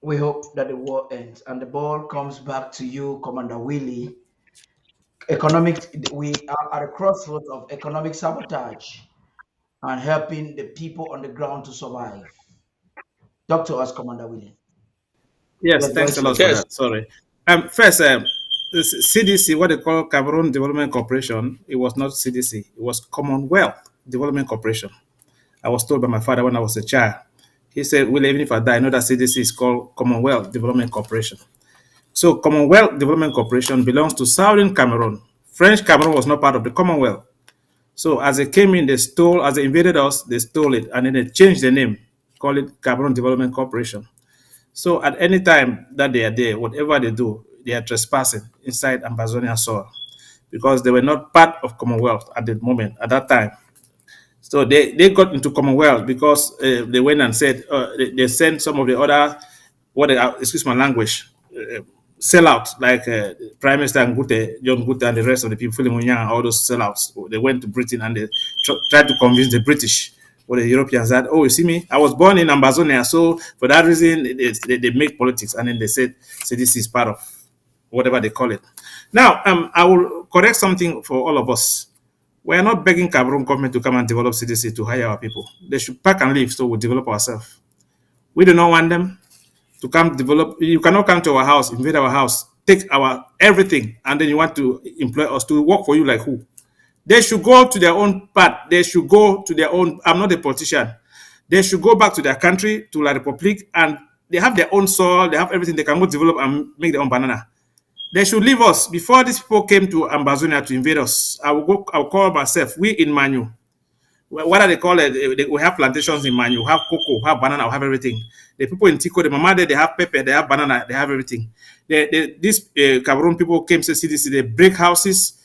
We hope that the war ends and the ball comes back to you, Commander Willie. We are at a crossroads of economic sabotage and helping the people on the ground to survive. Talk to us, Commander Willie. Yes, Yes, thanks voice a lot yours. for Yes. that. Sorry. First, the CDC, what they call Cameroon Development Corporation, it was not CDC, it was Commonwealth Development Corporation. I was told by my father when I was a child. He said, "Well, even if I die, I know that CDC is called Commonwealth Development Corporation." So, Commonwealth Development Corporation belongs to Southern Cameroon. French Cameroon was not part of the Commonwealth. So, as they came in, they stole, as they invaded us, they stole it, and then they changed the name, call it Cameroon Development Corporation. So at any time that they are there, whatever they do, they are trespassing inside Ambazonia soil because they were not part of Commonwealth at the moment, at that time. So they got into Commonwealth because they went and said, they sent some of the other, excuse my language, sellouts like Prime Minister Ngute, John Ngute, and the rest of the people, Philippe all those sellouts. They went to Britain and they tried to convince the British or the Europeans that, oh, you see me, I was born in Ambazonia, so for that reason, they make politics. And then they said, this is part of whatever they call it. Now, I will correct something for all of us. We are not begging Cameroon government to come and develop CDC to hire our people. They should pack and leave so we develop ourselves. We do not want them to come develop. You cannot come to our house, invade our house, take our everything, and then you want to employ us to work for you like who? They should go to their own path. They should go to their own. I'm not a politician. They should go back to their country, to La Republique, and they have their own soil. They have everything. They can go develop and make their own banana. They should leave us before these people came to Ambazonia to invade us. I will go. I will call myself. We in Manu. What do they call it? We have plantations in Manu. We have cocoa. We have banana. We have everything. The people in Tico, the mama there, they have pepper. They have banana. They have everything. These Cameroon people came to CDC. They break houses,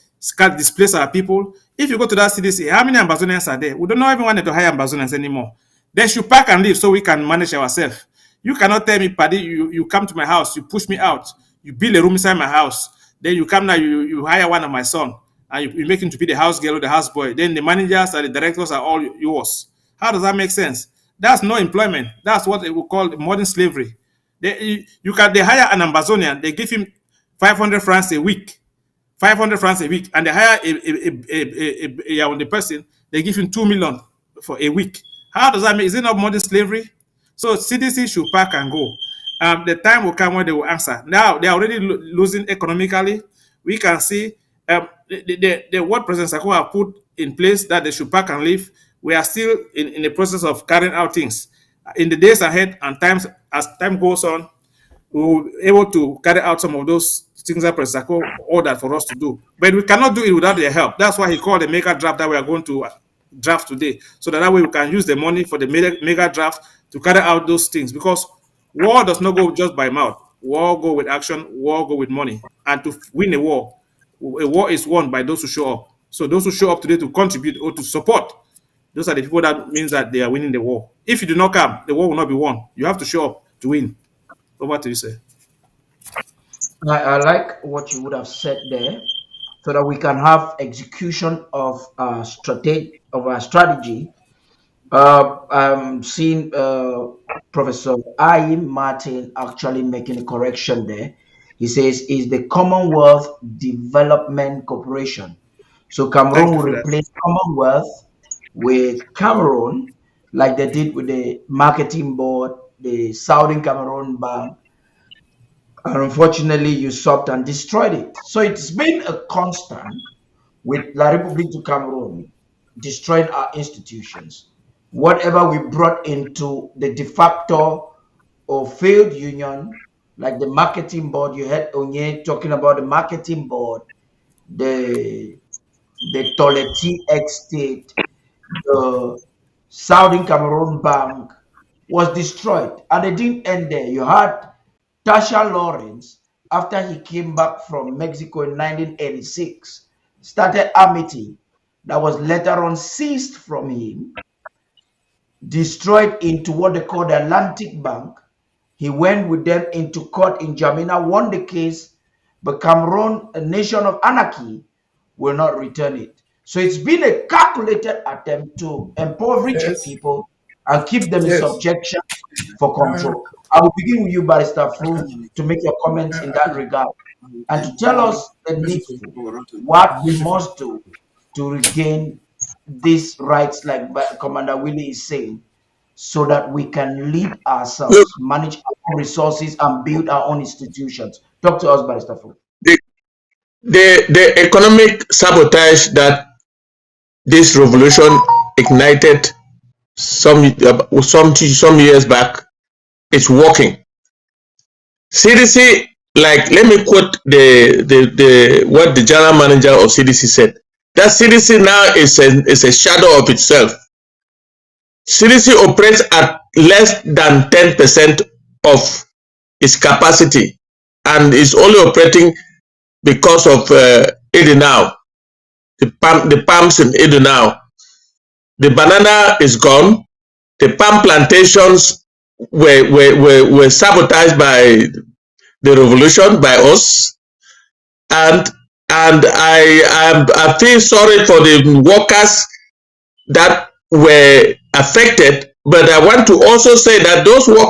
displace our people. If you go to that CDC, how many Ambazonians are there? We don't know even want to hire Ambazonians anymore. They should pack and leave so we can manage ourselves. You cannot tell me, Paddy, you come to my house, you push me out, you build a room inside my house, then you come now, you hire one of my son, and you make him to be the house girl or the house boy. Then the managers and the directors are all yours. How does that make sense? That's no employment. That's what they will call modern slavery. They hire an Ambazonian, they give him 500 francs a week. 500 francs a week, and they hire the person, they give him 2 million for a week. How does that make? Is it not modern slavery? So CDC should pack and go. The time will come when they will answer. Now they are already losing economically. We can see the what President Sako have put in place that they should pack and leave. We are still in the process of carrying out things. In the days ahead and times as time goes on, we will be able to carry out some of those things that President Sako ordered for us to do. But we cannot do it without their help. That's why he called the mega draft that we are going to draft today, so that way we can use the money for the mega draft to carry out those things. Because war does not go just by mouth. War go with action. War go with money. And to win a war is won by those who show up. So those who show up today to contribute or to support, those are the people that means that they are winning the war. If you do not come, the war will not be won. You have to show up to win. Over to you, sir. I like what you would have said there, so that we can have execution of our strategy. I'm seeing Professor Ayim Martin actually making a correction there. He says is the Commonwealth Development Corporation. So Cameroon Thank you will for that. replace Commonwealth with Cameroon, like they did with the marketing board, the Southern Cameroon Bank, and unfortunately usurped and destroyed it. So it's been a constant with La République du Cameroon destroying our institutions. Whatever we brought into the de facto or failed union, like the marketing board, you heard Onye talking about the marketing board, the Toleti Estate, the Southern Cameroon Bank was destroyed. And it didn't end there. You had Tasha Lawrence, after he came back from Mexico in 1986, started Amity that was later on seized from him, destroyed into what they call the Atlantic Bank. He went with them into court in Jamina, won the case, but Cameroon, a nation of anarchy, will not return it. So it's been a calculated attempt to impoverish Yes. people and keep them in Yes. subjection for control. I will begin with you, Barrister Fu, to make your comments in that regard and to tell us the needful, what we must do to regain these rights, like Commander Willie is saying, so that we can lead Look, ourselves, manage our own resources, and build our own institutions. Talk to us, Barrister Fu. the, the economic sabotage that this revolution ignited some years back is working. CDC, like, let me quote the what the general manager of CDC said. That CDC now is a shadow of itself. CDC operates at less than 10% of its capacity and is only operating because of Edenau, the palms in Edenau. The banana is gone. The palm plantations were sabotaged by the revolution, by us, and I feel sorry for the workers that were affected. But I want to also say that those workers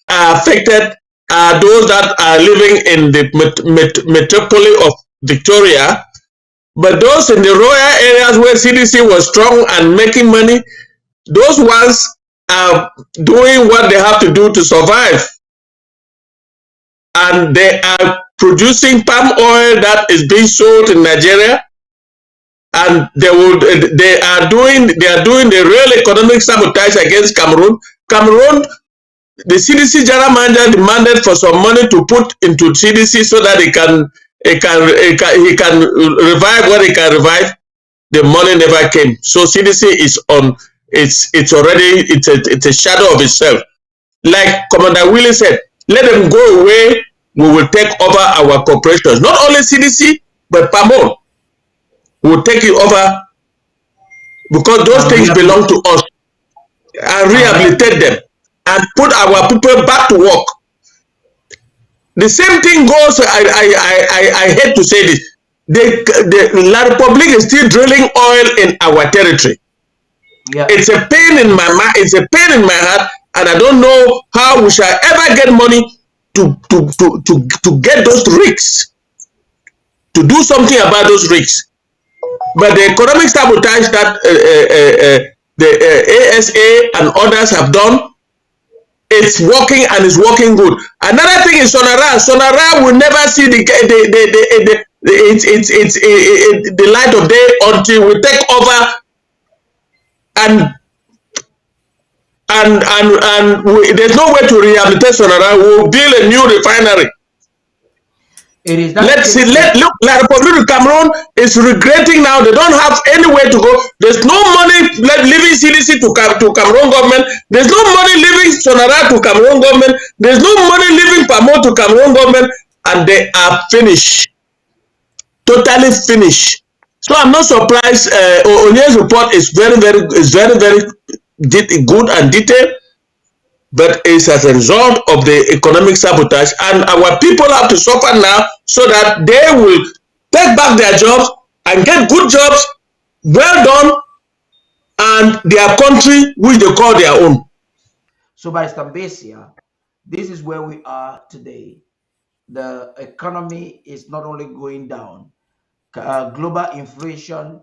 are affected are those that are living in the metropolis of Victoria. But those in the rural areas where CDC was strong and making money, those ones are doing what they have to do to survive. And they are producing palm oil that is being sold in Nigeria, and they are doing the real economic sabotage against Cameroon. Cameroon, the CDC general manager demanded for some money to put into CDC so that he can revive what he can revive. The money never came. So CDC is on. It's already it's a shadow of itself. Like Commander Willie said, let them go away. We will take over our corporations. Not only CDC, but PAMO will take it over because those And things belong rehabilitate, to us, and and rehabilitate them and put our people back to work. The same thing goes. I hate to say this. The La Republic is still drilling oil in our territory. yeah. It's a pain in my mind. It's a pain in my heart, and I don't know how we shall ever get money to get those risks, to do something about those risks. But the economic sabotage that the ASA and others have done, it's working and it's working good. Another thing is Sonara. Sonara will never see the light of day until we take over, and there's no way to rehabilitate Sonara. We'll build a new refinery. It is that Let's see. case that Look, La Republic of Cameroon is regretting now. They don't have anywhere to go. There's no money leaving CDC to Cameroon government. There's no money leaving Sonara to Cameroon government. There's no money leaving Pamo to Cameroon government, and they are finished, totally finished. So I'm not surprised. Onye's report is very good and detailed, but it's as a result of the economic sabotage, and our people have to suffer now so that they will take back their jobs and get good jobs, well done, and their country which they call their own. so by Stambasia, this is where we are today. The economy is not only going down, global inflation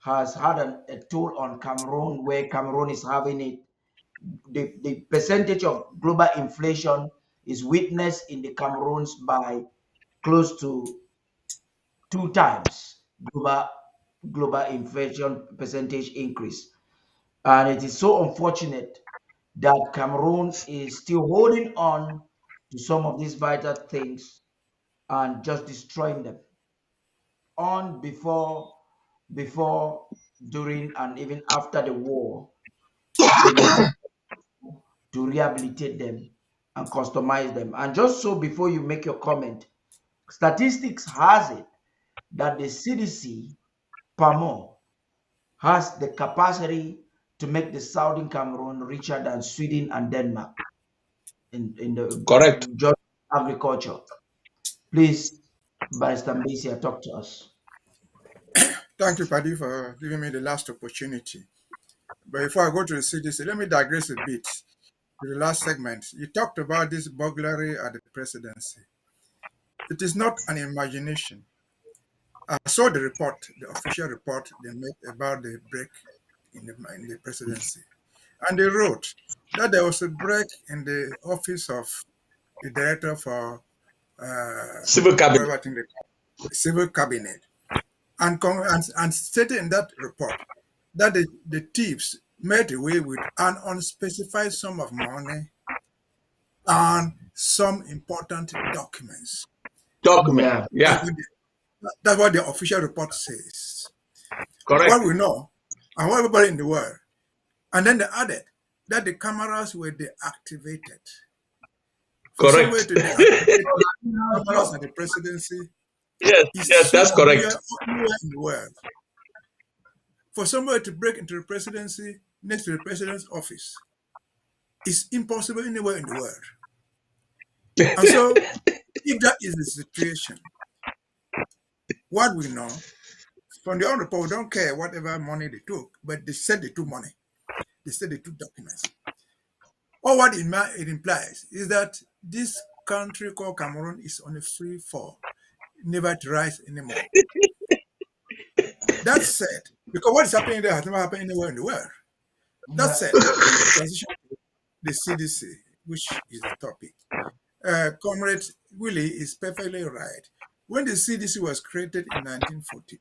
has had a toll on Cameroon, where Cameroon is having it. The percentage of global inflation is witnessed in the Cameroons by close to 2 times global inflation percentage increase. And it is so unfortunate that Cameroon is still holding on to some of these vital things and just destroying them on before, during, and even after the war. They will take to rehabilitate them and customize them. And just so before you make your comment, statistics has it that the CDC PAMO has the capacity to make the southern Cameroon richer than Sweden and Denmark in the Correct. just agriculture. Please, Barrister Mbisia, talk to us. Thank you, Paddy, for giving me the last opportunity. But before I go to the CDC, let me digress a bit. to the last segment, you talked about this burglary at the presidency. It is not an imagination. I saw the report, the official report they made about the break in the presidency. And they wrote that there was a break in the office of the director for Civil cabinet. whatever thing they call it, civil cabinet, and stated in that report that the thieves made away with an unspecified sum of money and some important documents. Document. Yeah. Yeah, That's what the official report says. correct. What we know, and what everybody in the world. And then they added that the cameras were deactivated. For somebody Correct. to deactivate the cameras at the presidency Yes, is yes, so that's correct. anywhere in the world. For somebody to break into the presidency next to the president's office is impossible anywhere in the world. And so, if that is the situation, what we know from the own report, we don't care whatever money they took, but they said they took money. They said they took documents. Or what it implies is that this country called Cameroon is on a free fall, never to rise anymore. That said, because what is happening there has never happened anywhere in the world. That said, the transition to the CDC, which is the topic. Comrade Willie is perfectly right. When the CDC was created in 1948,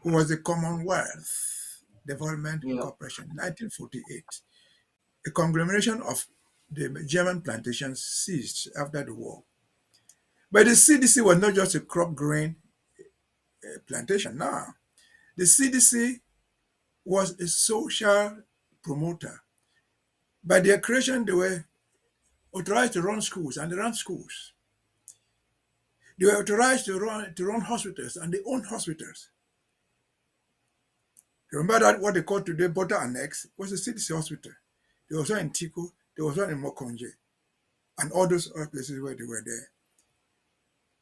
it was the Commonwealth Development Yeah. Corporation, 1948. A conglomeration of the German plantations ceased after the war. But the CDC was not just a crop growing plantation. No, the CDC was a social promoter. By their creation, they were authorized to run schools, and they ran schools. They were authorized to run hospitals, and they owned hospitals. Remember that what they call today Butter and Eggs was a CDC hospital. There was one in Tico, there was one in Mokonje, and all those other places where they were there.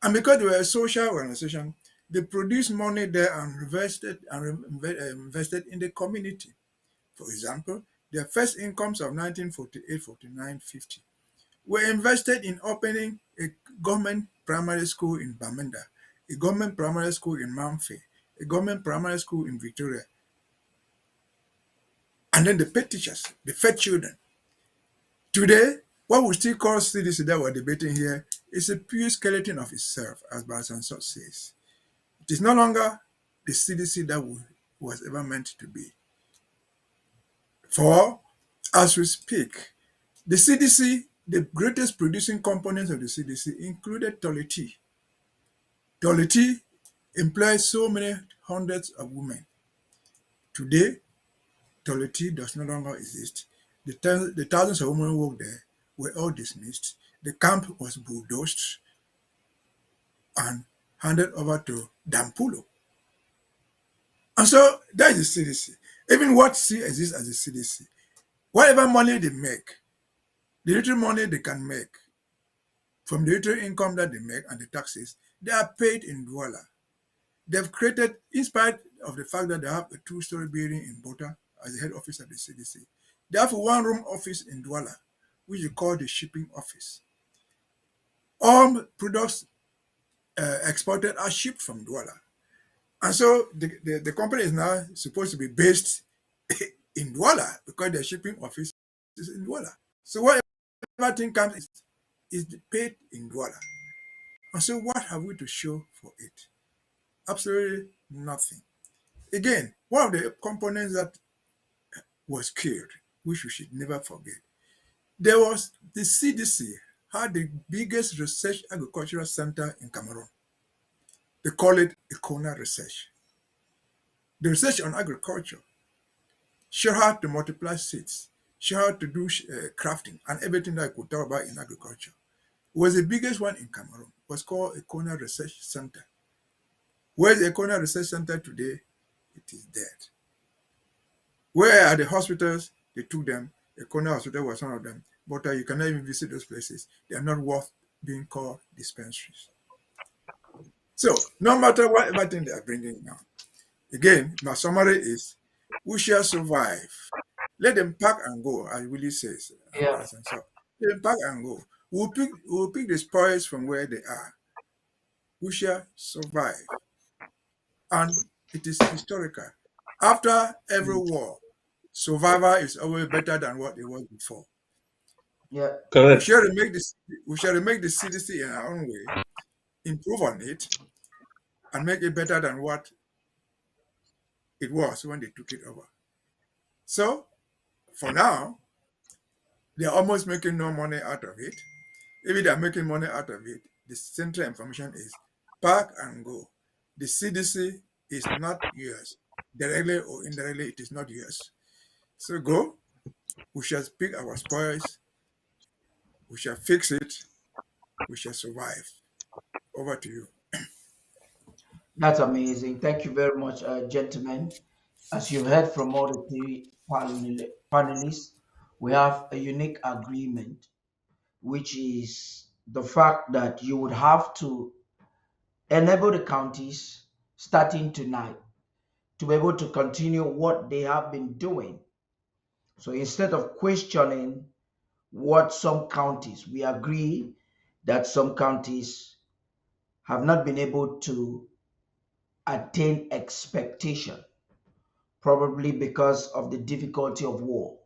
And because they were a social organization, they produced money there and invested in the community. For example, their first incomes of 1948, 49, 50 were invested in opening a government primary school in Bamenda, a government primary school in Mamfe, a government primary school in Victoria. And then they paid teachers, they fed children. Today, what we still call CDC that we're debating here is a pure skeleton of itself, as Barsanso says. It is no longer the CDC that was ever meant to be. For, as we speak, the CDC, the greatest producing components of the CDC included Toliti. Toliti employs so many hundreds of women. Today, Toliti does no longer exist. The thousands of women who worked there were all dismissed. The camp was bulldozed and handed over to Dampulo. And so that is the CDC. Even what still exists as the CDC, whatever money they make, the little money they can make from the little income that they make and the taxes, they are paid in Douala. They've created, in spite of the fact that they have a two-story building in Bota as the head office of the CDC, they have a one-room office in Douala, which they call the shipping office. All products exported are shipped from Douala. And so the company is now supposed to be based in Douala because their shipping office is in Douala. So whatever thing comes is paid in Douala. And so what have we to show for it? Absolutely nothing. Again, one of the components that was killed, which we should never forget, there was the CDC had the biggest research agricultural center in Cameroon. They call it Econa Research. The research on agriculture, show how to multiply seeds, show how to do crafting, and everything that I could talk about in agriculture. It was the biggest one in Cameroon. It was called Econa Research Center. Where is the Econa Research Center today? It is dead. Where are the hospitals? They took them. Econa Hospital was one of them. But you cannot even visit those places. They are not worth being called dispensaries. So, no matter whatever thing they are bringing now, again, my summary is we shall survive. Let them pack and go, as Willie says, Yeah. as and so. Let them pack and go. We'll pick the spoils from where they are. We shall survive. And it is historical. After every Mm. war, survivor is always better than what it was before. Yeah. We Correct. shall remake this. We shall remake the CDC in our own way, improve on it, and make it better than what it was when they took it over. So, for now, they're almost making no money out of it. If they're making money out of it, the central information is pack and go. The CDC is not yours. Directly or indirectly, it is not yours. So go. We shall pick our spoils. We shall fix it. We shall survive. Over to you. That's amazing. Thank you very much, gentlemen. As you've heard from all the three panelists, we have a unique agreement, which is the fact that you would have to enable the counties starting tonight to be able to continue what they have been doing. So instead of questioning what some counties, we agree that some counties have not been able to attain expectation, probably because of the difficulty of war.